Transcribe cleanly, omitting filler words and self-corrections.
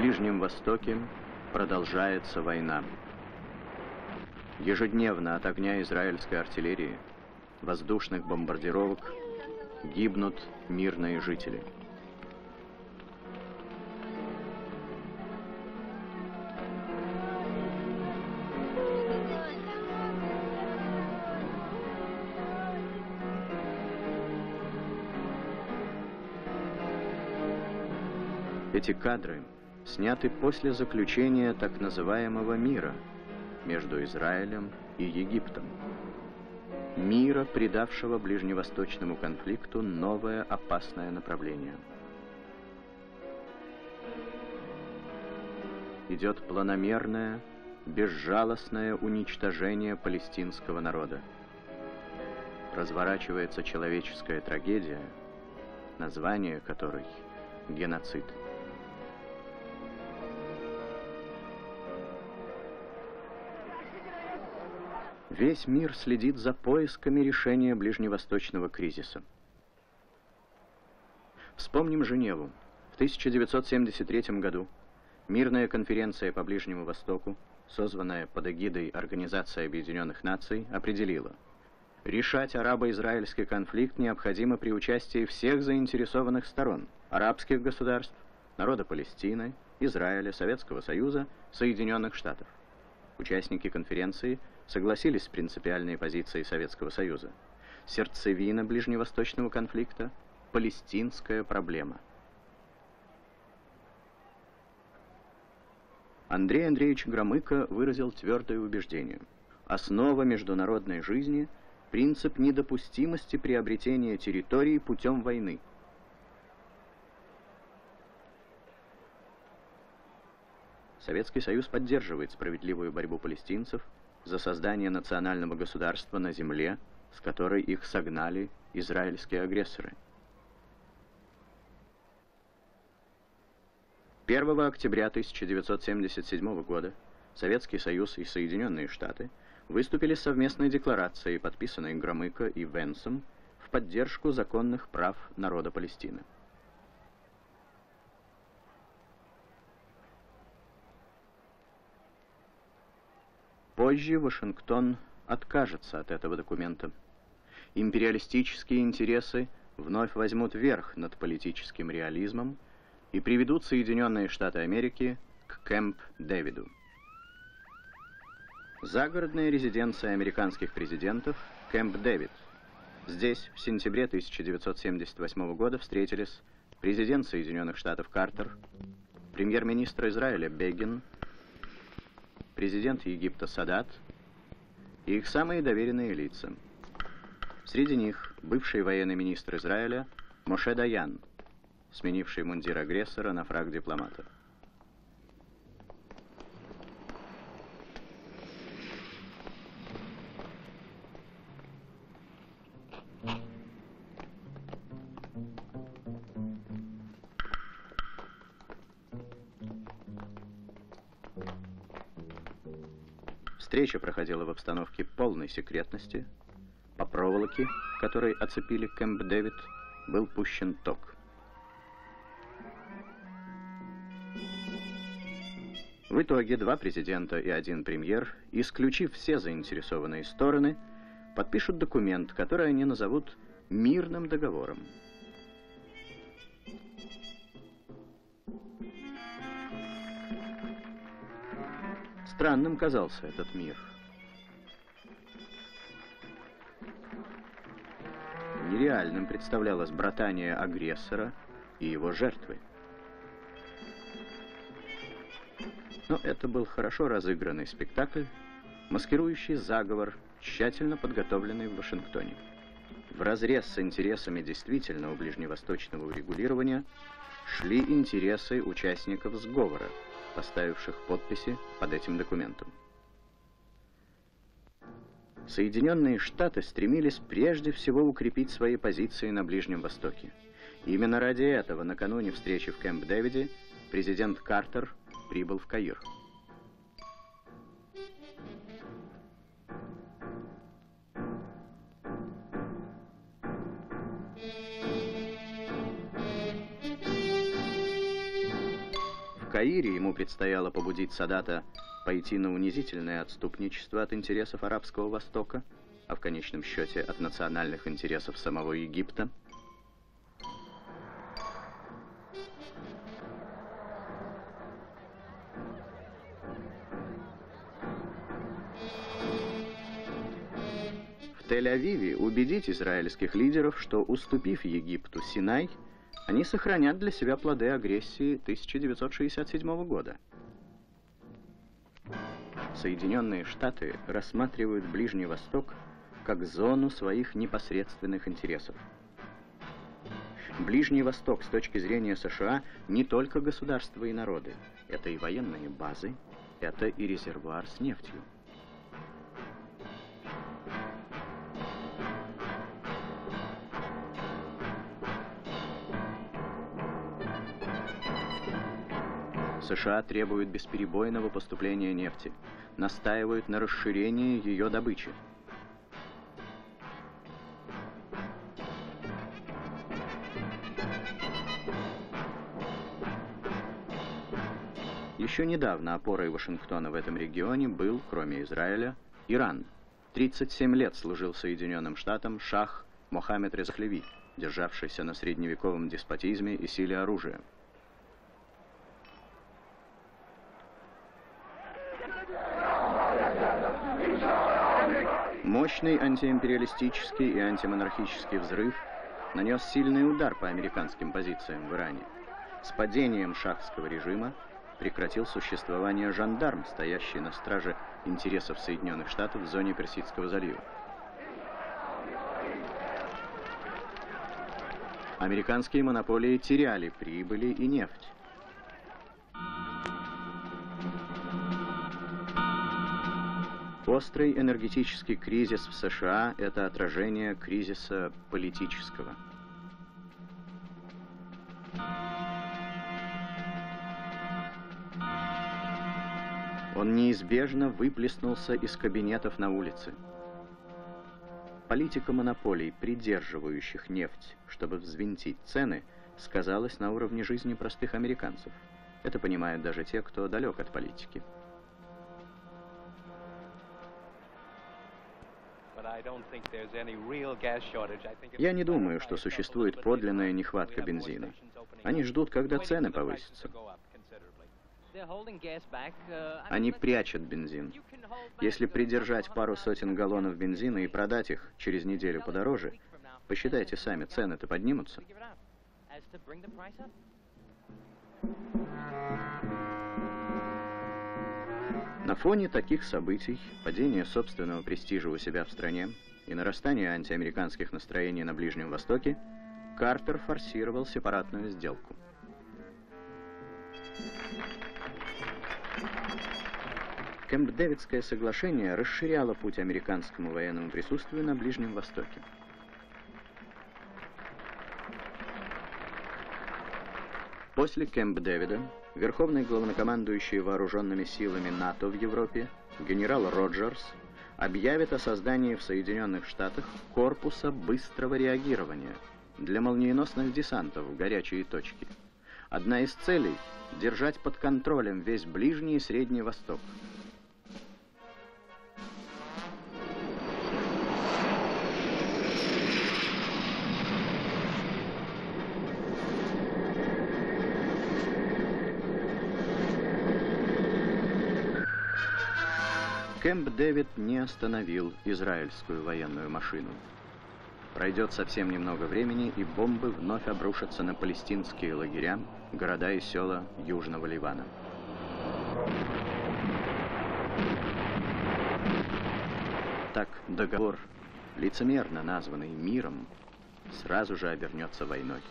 Ближнем Востоке продолжается война. Ежедневно от огня израильской артиллерии, воздушных бомбардировок гибнут мирные жители. Эти кадры сняты после заключения так называемого мира между Израилем и Египтом. Мира, придавшего ближневосточному конфликту новое опасное направление. Идет планомерное, безжалостное уничтожение палестинского народа. Разворачивается человеческая трагедия, название которой — геноцид. Весь мир следит за поисками решения ближневосточного кризиса. Вспомним Женеву. В 1973 году мирная конференция по Ближнему Востоку, созванная под эгидой Организации Объединенных Наций, определила: решать арабо-израильский конфликт необходимо при участии всех заинтересованных сторон: арабских государств, народа Палестины, Израиля, Советского Союза, Соединенных Штатов. Участники конференции согласились с принципиальной позицией Советского Союза. Сердцевина ближневосточного конфликта — палестинская проблема. Андрей Андреевич Громыко выразил твердое убеждение: основа международной жизни — принцип недопустимости приобретения территорий путем войны. Советский Союз поддерживает справедливую борьбу палестинцев за создание национального государства на земле, с которой их согнали израильские агрессоры. 1 октября 1977 года Советский Союз и Соединенные Штаты выступили с совместной декларацией, подписанной Громыко и Венсом, в поддержку законных прав народа Палестины. Позже Вашингтон откажется от этого документа. Империалистические интересы вновь возьмут верх над политическим реализмом и приведут Соединенные Штаты Америки к Кэмп-Дэвиду. Загородная резиденция американских президентов — Кэмп-Дэвид. Здесь в сентябре 1978 года встретились президент Соединенных Штатов Картер, премьер-министр Израиля Бегин, президент Египта Садат и их самые доверенные лица. Среди них бывший военный министр Израиля Моше Даян, сменивший мундир агрессора на фрак дипломата. Встреча проходила в обстановке полной секретности. По проволоке, которой оцепили Кэмп-Дэвид, был пущен ток. В итоге два президента и один премьер, исключив все заинтересованные стороны, подпишут документ, который они назовут мирным договором. Странным казался этот мир. Нереальным представлялось братание агрессора и его жертвы. Но это был хорошо разыгранный спектакль, маскирующий заговор, тщательно подготовленный в Вашингтоне. Вразрез с интересами действительного ближневосточного урегулирования шли интересы участников сговора, поставивших подписи под этим документом. Соединенные Штаты стремились прежде всего укрепить свои позиции на Ближнем Востоке. Именно ради этого накануне встречи в Кэмп-Дэвиде президент Картер прибыл в Каир. Каире ему предстояло побудить Садата пойти на унизительное отступничество от интересов Арабского Востока, а в конечном счете от национальных интересов самого Египта. В Тель-Авиве убедить израильских лидеров, что, уступив Египту Синай, они сохранят для себя плоды агрессии 1967 года. Соединенные Штаты рассматривают Ближний Восток как зону своих непосредственных интересов. Ближний Восток с точки зрения США не только государства и народы, это и военные базы, это и резервуар с нефтью. США требуют бесперебойного поступления нефти, настаивают на расширении ее добычи. Еще недавно опорой Вашингтона в этом регионе был, кроме Израиля, Иран. 37 лет служил Соединенным Штатам шах Мохаммед Реза Пахлеви, державшийся на средневековом деспотизме и силе оружия. Мощный антиимпериалистический и антимонархический взрыв нанес сильный удар по американским позициям в Иране. С падением шахского режима прекратил существование жандарм, стоящий на страже интересов Соединенных Штатов в зоне Персидского залива. Американские монополии теряли прибыли и нефть. Острый энергетический кризис в США – это отражение кризиса политического. Он неизбежно выплеснулся из кабинетов на улице. Политика монополий, придерживающих нефть, чтобы взвинтить цены, сказалась на уровне жизни простых американцев. Это понимают даже те, кто далек от политики. Я не думаю, что существует подлинная нехватка бензина. Они ждут, когда цены повысятся. Они прячут бензин. Если придержать пару сотен галлонов бензина и продать их через неделю подороже, посчитайте сами, цены-то поднимутся. На фоне таких событий, падения собственного престижа у себя в стране и нарастания антиамериканских настроений на Ближнем Востоке, Картер форсировал сепаратную сделку. Кэмп-Дэвидское соглашение расширяло путь американскому военному присутствию на Ближнем Востоке. После Кэмп-Дэвида верховный главнокомандующий вооруженными силами НАТО в Европе генерал Роджерс объявит о создании в Соединенных Штатах корпуса быстрого реагирования для молниеносных десантов в горячие точки. Одна из целей – держать под контролем весь Ближний и Средний Восток. Кэмп-Дэвид не остановил израильскую военную машину. Пройдет совсем немного времени, и бомбы вновь обрушатся на палестинские лагеря, города и села Южного Ливана. Так договор, лицемерно названный миром, сразу же обернется войной.